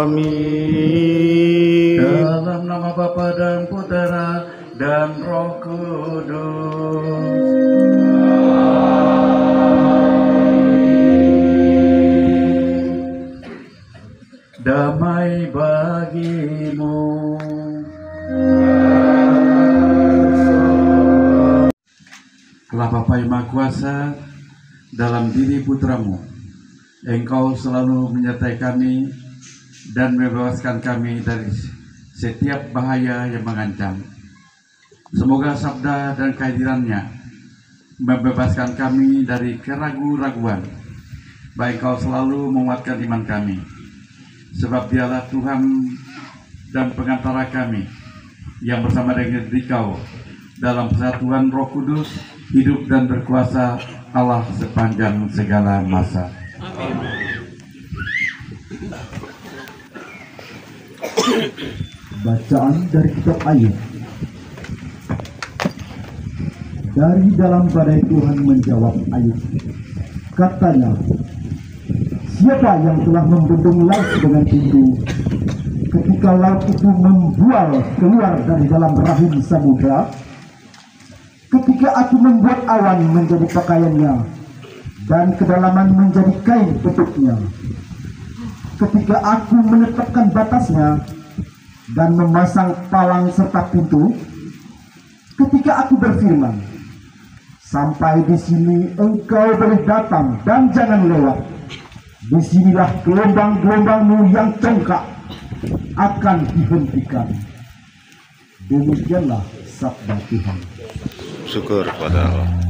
Amin. Dalam nama Bapa dan Putera dan Roh Kudus. Damai bagimu. Allah Bapa yang Maha Kuasa, dalam diri Putramu, Engkau selalu menyertai kami dan membebaskan kami dari setiap bahaya yang mengancam. Semoga sabda dan kehadirannya membebaskan kami dari keraguan-raguan. Baik Engkau selalu menguatkan iman kami, sebab Dialah Tuhan dan pengantara kami yang bersama dengan Dikau dalam persatuan Roh Kudus, hidup dan berkuasa Allah sepanjang segala masa. Amin. Bacaan dari kitab Ayub. Dari dalam badai Tuhan menjawab Ayub. Katanya, siapa yang telah membendung laut dengan pintu, ketika laut itu membual keluar dari dalam rahim samudra? Ketika aku membuat awan menjadi pakaiannya dan kedalaman menjadi kain tutupnya, ketika aku menetapkan batasnya dan memasang palang serta pintu, ketika aku berfirman, sampai di sini engkau boleh datang dan jangan lewat, disinilah gelombang-gelombangmu yang congkak akan dihentikan. Demikianlah sabda Tuhan. Syukur kepada Allah.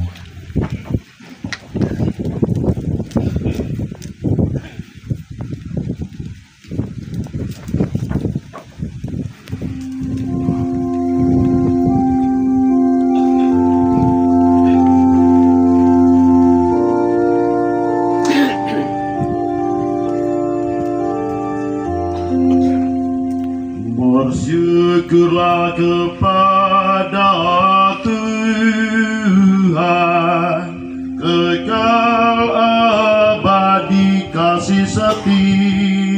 bersyukurlah kepada Tuhan, kekal abadi kasih setianya.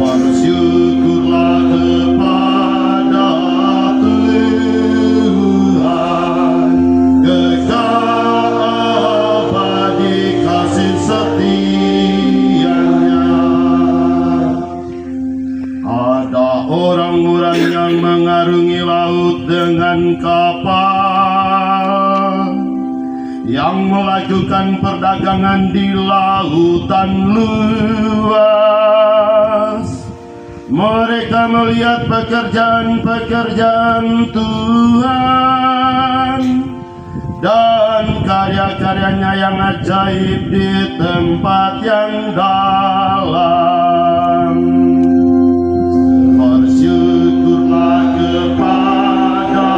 Bersyukurlah kepada Tuhan, kekal abadi kasih setianya. Ada orang-orang yang mengarungi laut dengan kapal, yang melakukan perdagangan di lautan luas. Mereka melihat pekerjaan-pekerjaan Tuhan dan karya-karyanya yang ajaib di tempat yang dalam. Bersyukurlah kepada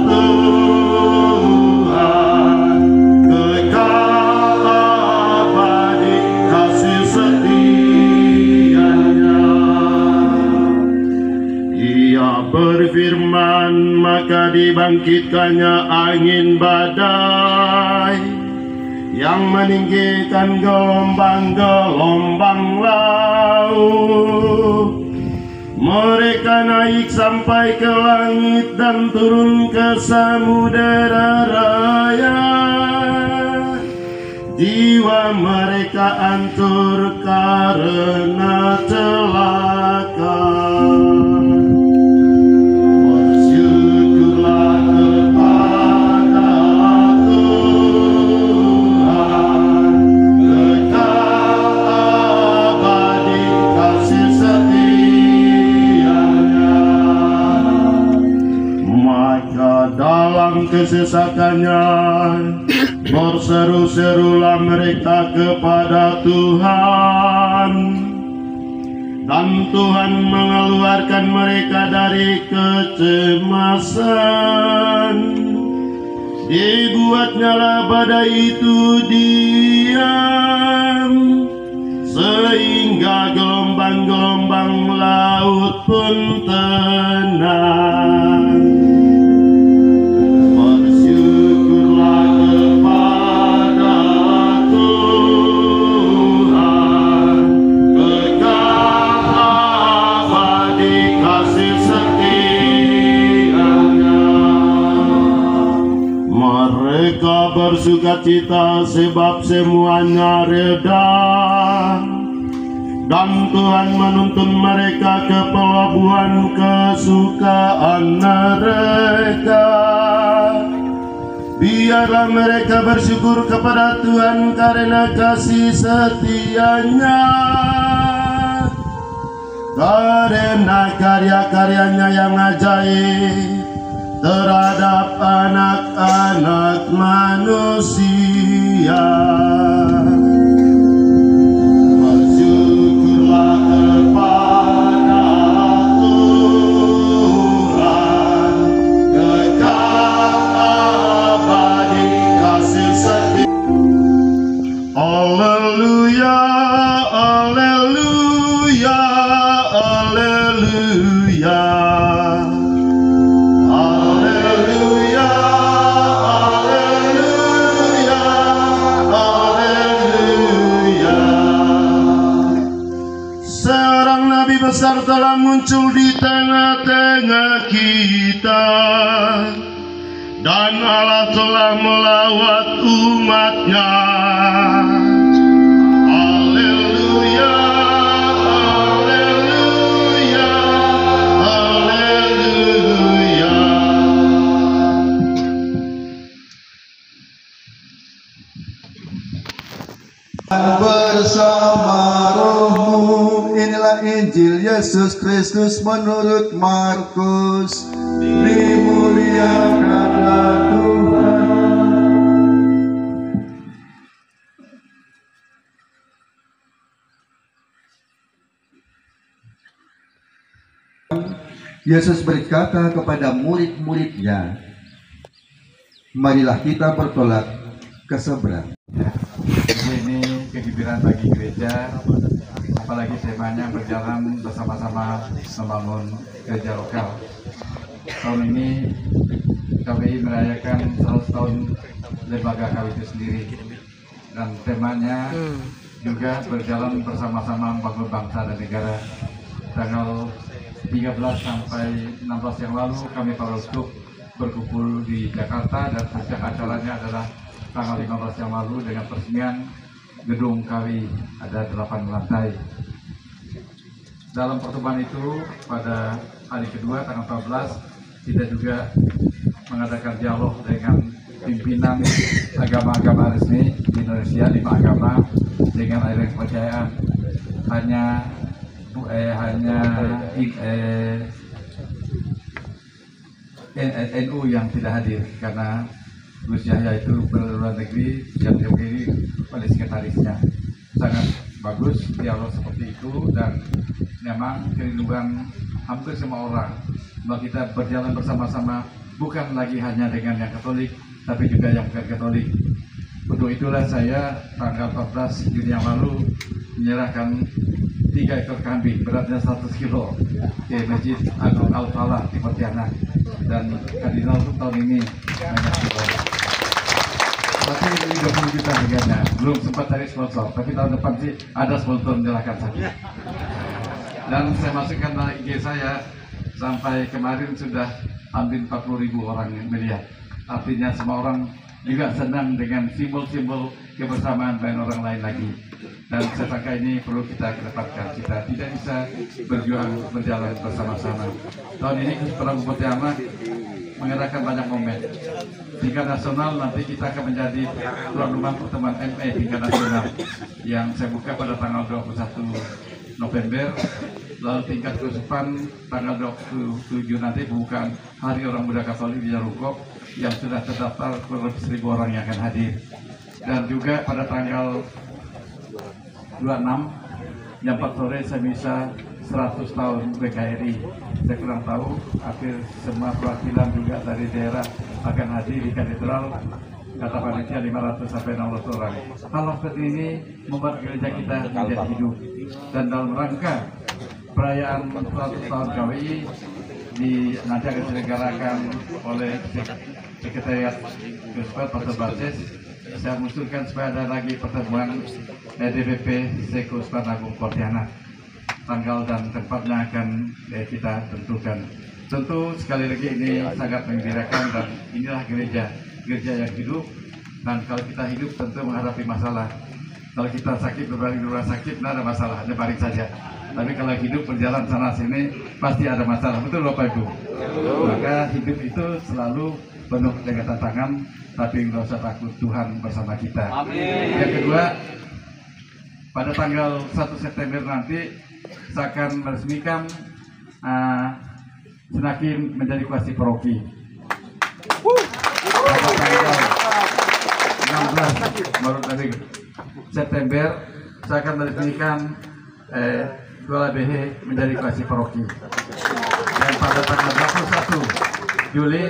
Tuhan, kekal abadi kasih setianya. Ia berfirman, maka dibangkitkannya angin badai yang meninggikan gelombang-gelombang laut. Mereka naik sampai ke langit dan turun ke samudera raya. Jiwa mereka hancur karena celaka. Bersyukurlah kepada Tuhan, kekal abadi kasih setianya. Maka dalam kesesakannya berseru-serulah mereka kepada Tuhan, dan Tuhan mengeluarkan mereka dari kecemasan. Dibuatnyalah badai itu diam, sehingga gelombang-gelombang laut pun tenang. Bersyukurlah kepada Tuhan, kekal abadi kasih setianya. Mereka bersukacita sebab semuanya reda, dan Tuhan menuntun mereka ke pelabuhan kesukaan mereka. Biarlah mereka bersyukur kepada Tuhan karena kasih setianya, karena karya-karyanya yang ajaib terhadap anak-anak manusia. Bersyukurlah kepada Tuhan, kekal abadi kasih setia. Alleluia, alleluia, alleluia. Alleluia, alleluia, alleluia. Seorang nabi besar telah muncul di tengah-tengah kita, dan Allah telah melawat umatnya. Alleluia, alleluia, alleluia. Bersama rohmu, inilah Injil Yesus Kristus menurut Markus. Dimuliakanlah Tuhan. Yesus berkata kepada murid-muridnya, marilah kita bertolak ke seberang. Ini kegembiraan bagi gereja apalagi temanya berjalan bersama-sama membangun gereja lokal. Tahun ini KBI merayakan 100 tahun lembaga KBI itu sendiri, dan temanya juga berjalan bersama-sama membangun bangsa dan negara. Tanggal 13 sampai 16 yang lalu kami para uskup berkumpul di Jakarta, dan puncak acaranya adalah tanggal 15 yang lalu dengan peresmian gedung KBI, ada 8 lantai. Dalam pertemuan itu pada hari kedua tanggal 14 kita juga mengadakan dialog dengan pimpinan agama-agama resmi di Indonesia, 5 agama dengan aliran kepercayaan. Hanya NU yang tidak hadir karena Gus Yahya itu berluar negeri yang dihadiri oleh sekretarisnya. Sangat bagus dialog seperti itu, dan memang kerinduan hampir semua orang bahwa kita berjalan bersama-sama, bukan lagi hanya dengan yang Katolik tapi juga yang bukan Katolik. Untuk itulah saya tanggal 14 Juni yang lalu menyerahkan 3 ekor kambing beratnya 100 kilo ke Masjid Agung Al-Falah di Pontianak, dan kardinal untuk tahun ini banyak kilo. Tapi ini 20 juta harganya, belum sempat cari sponsor, tapi tahun depan sih ada sponsor, menyerahkan saja. Dan saya masukkan dalam IG saya, sampai kemarin sudah hampir 40.000 orang yang melihat. Artinya semua orang juga senang dengan simbol-simbol kebersamaan dengan orang lain lagi. Dan saya sangka ini perlu kita kedepankan. Kita tidak bisa berjalan bersama-sama. Tahun ini Prabu Pontianak mengadakan banyak momen. Tingkat nasional nanti kita akan menjadi tuan rumah pertemuan ME tingkat nasional yang saya buka pada tanggal 21 November. Lalu tingkat keuskupan tanggal 27 nanti bukan Hari Orang Muda Katolik di Jarukop yang sudah terdaftar kurang lebih 1.000 orang yang akan hadir. Dan juga pada tanggal 26 jam 4 sore saya bisa 100 tahun PKRI. Saya kurang tahu, hampir semua perwakilan juga dari daerah akan hadir di katedral. Kata panitia 500 sampai 600 orang. Hal seperti ini membuat gereja kita menjadi hidup. Dan dalam rangka perayaan 100 tahun KBI nanti akan diselenggarakan oleh Sekretariat Keuskupan Pastor Basis. Saya mengusulkan supaya ada lagi pertemuan DPP Keuskupan Agung Pontianak. Tanggal dan tempatnya akan kita tentukan. Tentu sekali lagi ini sangat menggembirakan, dan inilah gereja yang hidup. Dan kalau kita hidup tentu menghadapi masalah. Kalau kita sakit berbaring di rumah sakit, tidak ada masalah, hanya baring saja. Tapi kalau hidup berjalan sana sini pasti ada masalah, betul Bapak Ibu? Maka hidup itu selalu penuh dengan tantangan, tapi nggak usah takut, Tuhan bersama kita. Amin. Yang kedua, pada tanggal 1 September nanti saya akan meresmikan Senakin menjadi kuasi paroki. Pada tanggal 16 September saya akan meresmikan Kuala BH menjadi kuasi paroki. Dan pada tanggal 21 Juli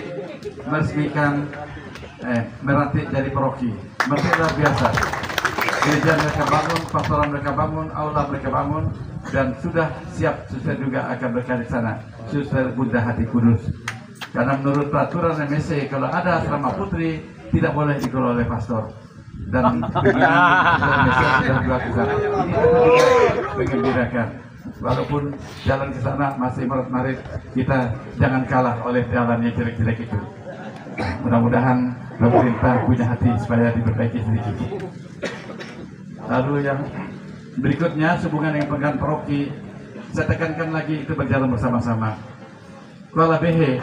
meresmikan Meranti jadi paroki. Meranti luar biasa. Gereja mereka bangun, pastoran mereka bangun, aula mereka bangun, dan sudah siap suster juga akan berkarya di sana. Suster Bunda Hati Kudus. Karena menurut peraturan MSC, kalau ada asrama putri tidak boleh dikelola oleh pastor. Dan MSC sudah dilakukan. Ini juga menggembirakan. Walaupun jalan ke sana masih marit-marit, kita jangan kalah oleh jalan yang jelek-jelek itu. Mudah-mudahan pemerintah punya hati supaya diperbaiki sedikit. Lalu yang berikutnya sehubungan dengan pegang paroki, saya tekankan lagi itu berjalan bersama-sama. Kuala BH,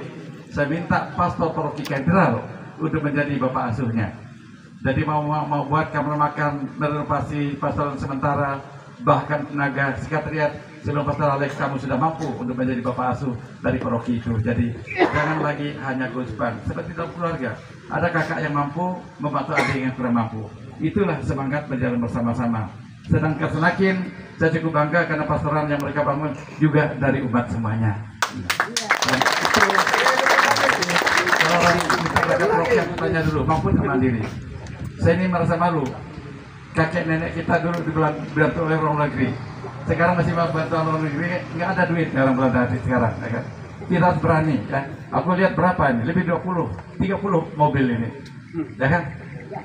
saya minta pastor paroki katedral untuk menjadi bapak asuhnya. Jadi mau buat kamar makan, merenovasi pastoran sementara, bahkan tenaga sekretariat sebelum Pastor Alex kamu sudah mampu untuk menjadi bapak asuh dari paroki itu. Jadi jangan lagi hanya keuskupan. Seperti dalam keluarga, ada kakak yang mampu membantu adik yang kurang mampu. Itulah semangat berjalan bersama-sama. Sedangkan Senakin, saya cukup bangga karena pastoran yang mereka bangun juga dari umat semuanya. Dan itu, kalau orang minta belajar paroki, aku tanya dulu, mampu tak mandiri? Saya ini merasa malu. Kakek nenek kita dulu dibantu oleh orang negeri. sekarang masih mau bantuan luar negeri, nggak ada duit sekarang bulan tadi sekarang. Ya kan? Kita harus berani. Ya. Aku lihat berapa ini, lebih 30 mobil ini, ya kan?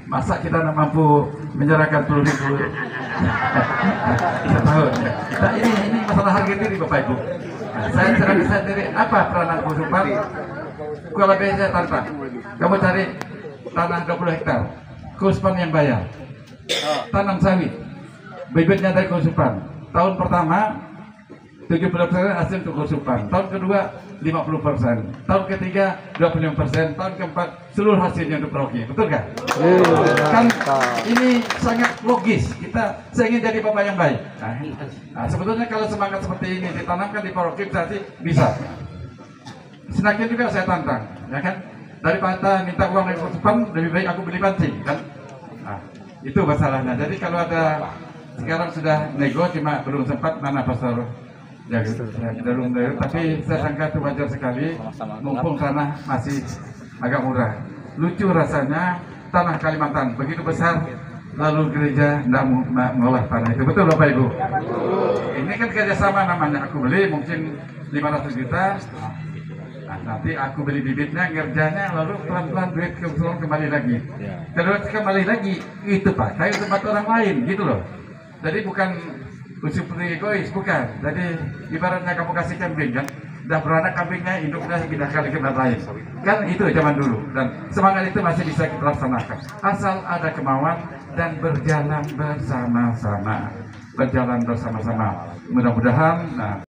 Masa kita nggak mampu menyerahkan 10.000 setahun? Ya. Nah, ini masalah harga diri Bapak Ibu. Nah, saya bisa dari apa peranan Kesupan? Kalau saya tantang, kamu cari tanah 20 hektar, Kesupan yang bayar. Tanam sawit, bibitnya dari Kesupan. Tahun pertama 70% hasil untuk Kesupan, tahun kedua 50%, tahun ketiga 25%, tahun keempat seluruh hasilnya untuk Rocky. Betul kan? Kan ini sangat logis. Saya ingin jadi bapak yang baik. Nah, sebetulnya kalau semangat seperti ini ditanamkan di Rocky bisa. Senakin juga saya tantang, ya kan? Daripada minta uang dari Kesupan, lebih baik aku beli pancing, kan? Nah, itu masalahnya. Jadi kalau ada sekarang sudah nego, cuma belum sempat mana pasar. Ya, belum, tapi saya sangka itu wajar sekali, mumpung tanah masih agak murah. Lucu rasanya tanah Kalimantan begitu besar, lalu gereja tidak mengolah tanah itu. Betul Bapak Ibu? Ini kan kerjasama namanya. Aku beli mungkin 500 juta, nah, nanti aku beli bibitnya, ngerjanya, lalu pelan-pelan duit kembali lagi. Terus kembali lagi, itu pakai untuk bantu orang lain, gitu loh. Jadi bukan seperti egois, bukan. Jadi ibaratnya kamu kasih kambing kan, udah beranak kambingnya, induknya pindahkan ke tempat lain. Kan itu zaman dulu, dan semangat itu masih bisa kita laksanakan. Asal ada kemauan dan berjalan bersama-sama. Mudah-mudahan. Nah,